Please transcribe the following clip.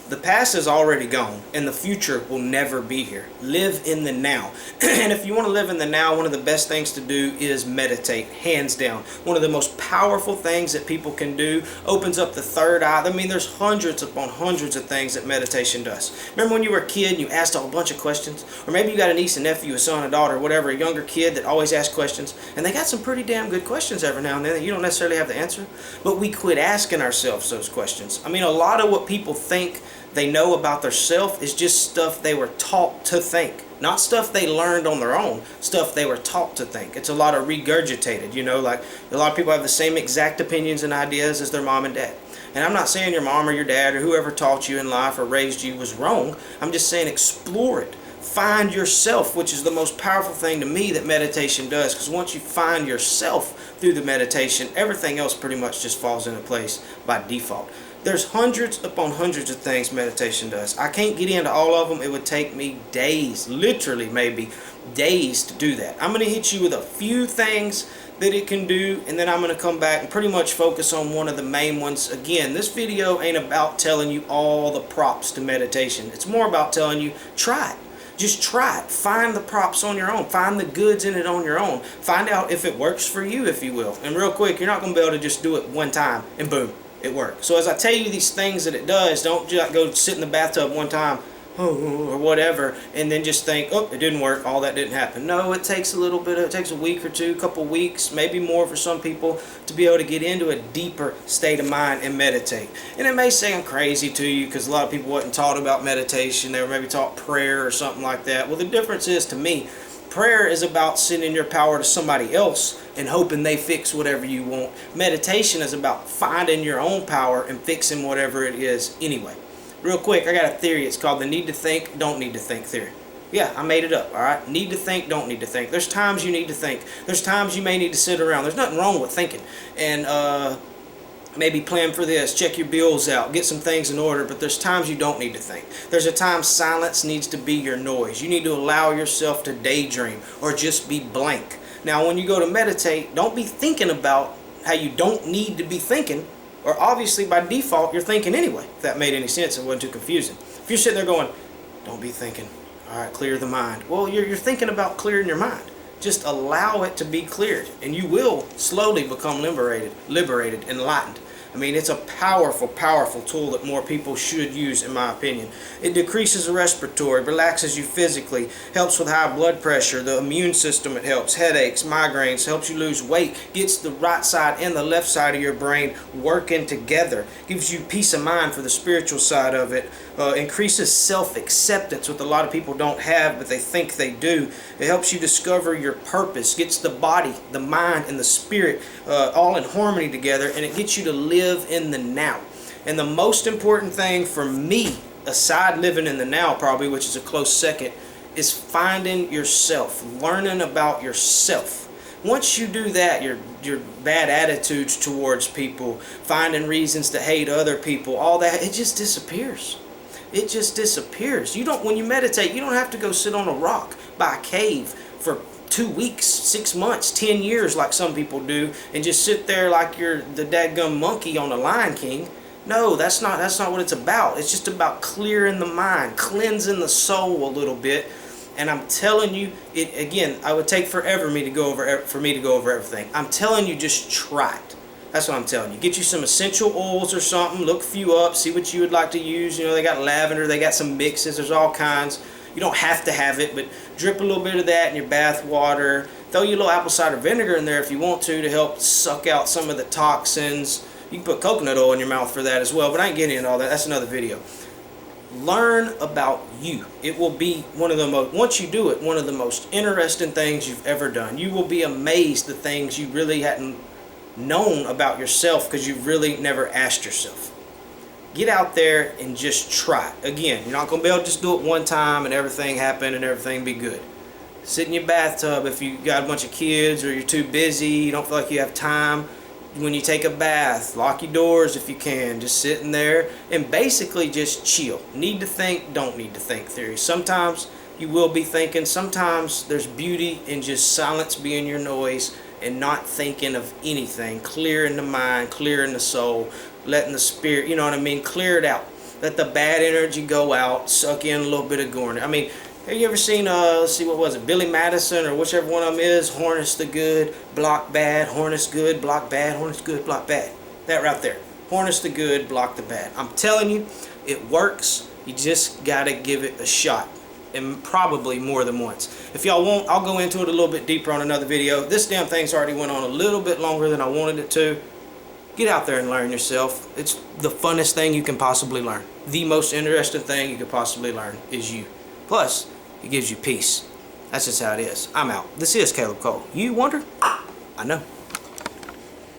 The past is already gone, and the future will never be here. Live in the now. And if you want to live in the now, one of the best things to do is meditate, hands down. One of the most powerful things that people can do. Opens up the third eye. I mean, there's hundreds upon hundreds of things that meditation does. Remember when you were a kid and you asked a whole bunch of questions? Or maybe you got a niece and nephew, a son, a daughter, whatever, a younger kid that always asks questions, and they got some pretty damn good questions every now and then that you don't necessarily have the answer. But we quit asking ourselves those questions. I mean, a lot of what people think they know about their self is just stuff they were taught to think. Not stuff they learned on their own, stuff they were taught to think. It's a lot of regurgitated, like a lot of people have the same exact opinions and ideas as their mom and dad. And I'm not saying your mom or your dad or whoever taught you in life or raised you was wrong. I'm just saying explore it. Find yourself, which is the most powerful thing to me that meditation does. Because once you find yourself through the meditation, everything else pretty much just falls into place by default. There's hundreds upon hundreds of things meditation does. I can't get into all of them. It would take me days, literally maybe days to do that. I'm going to hit you with a few things that it can do, and then I'm going to come back and pretty much focus on one of the main ones. Again, this video ain't about telling you all the props to meditation. It's more about telling you, try it. Just try it. Find the props on your own. Find the goods in it on your own. Find out if it works for you, if you will. And real quick, you're not going to be able to just do it one time and boom, it works. So as I tell you these things that it does, don't just go sit in the bathtub one time or whatever and then just think, oh, it didn't work, all that didn't happen. No, it takes a little bit, it takes a week or two, a couple weeks, maybe more for some people to be able to get into a deeper state of mind and meditate. And it may seem crazy to you because a lot of people wasn't taught about meditation. They were maybe taught prayer or something like that. Well, the difference is, to me, prayer is about sending your power to somebody else and hoping they fix whatever you want. Meditation is about finding your own power and fixing whatever it is anyway. Real quick, I got a theory. It's called the need to think, don't need to think theory. Yeah, I made it up, alright? Need to think, don't need to think. There's times you need to think. There's times you may need to sit around. There's nothing wrong with thinking. And maybe plan for this, check your bills out, get some things in order, but there's times you don't need to think. There's a time silence needs to be your noise. You need to allow yourself to daydream or just be blank. Now, when you go to meditate, don't be thinking about how you don't need to be thinking, or obviously by default you're thinking anyway, if that made any sense and wasn't too confusing. If you're sitting there going, don't be thinking, alright, clear the mind. Well, you're thinking about clearing your mind. Just allow it to be cleared, and you will slowly become liberated, enlightened. I mean, it's a powerful, powerful tool that more people should use, in my opinion. It decreases the respiratory, relaxes you physically, helps with high blood pressure, the immune system it helps, headaches, migraines, helps you lose weight, gets the right side and the left side of your brain working together, gives you peace of mind for the spiritual side of it, increases self-acceptance, what a lot of people don't have, but they think they do. It helps you discover your purpose, gets the body, the mind, and the spirit all in harmony together, and it gets you to live in the now. And the most important thing for me, aside living in the now probably, which is a close second, is finding yourself, learning about yourself. Once you do that, your bad attitudes towards people, finding reasons to hate other people, all that, it just disappears. It just disappears. When you meditate, you don't have to go sit on a rock by a cave for 2 weeks, 6 months, 10 years like some people do, and just sit there like you're the dadgum monkey on the Lion King. No, that's not what it's about. It's just about clearing the mind, cleansing the soul a little bit. And I'm telling you, again, I would take forever for me to go over everything. I'm telling you, just try it. That's what I'm telling you. Get you some essential oils or something, look a few up, see what you would like to use. They got lavender, they got some mixes, there's all kinds. You don't have to have it, but drip a little bit of that in your bath water. Throw you a little apple cider vinegar in there if you want to help suck out some of the toxins. You can put coconut oil in your mouth for that as well, but I ain't getting into all that. That's another video. Learn about you. It will be once you do it, one of the most interesting things you've ever done. You will be amazed the things you really hadn't known about yourself because you've really never asked yourself. Get out there and just try. Again, you're not going to be able to just do it one time and everything happen and everything be good. Sit in your bathtub if you got a bunch of kids or you're too busy, you don't feel like you have time. When you take a bath, lock your doors if you can. Just sitting there and basically just chill. Need to think, don't need to think theory. Sometimes you will be thinking. Sometimes there's beauty in just silence being your noise and not thinking of anything. Clearing the mind, clearing the soul, letting the spirit, clear it out. let the bad energy go out, suck in a little bit of Gorn. I mean, have you ever seen, let's see, what was it, Billy Madison or whichever one of them is, harness the good, block bad, harness good, block bad, harness good, block bad. That right there. Harness the good, block the bad. I'm telling you, it works. You just got to give it a shot. And probably more than once. If y'all want, I'll go into it a little bit deeper on another video. This damn thing's already went on a little bit longer than I wanted it to. Get out there and learn yourself. It's the funnest thing you can possibly learn. The most interesting thing you could possibly learn is you. Plus, it gives you peace. That's just how it is. I'm out. This is Caleb Cole. You wonder? I know.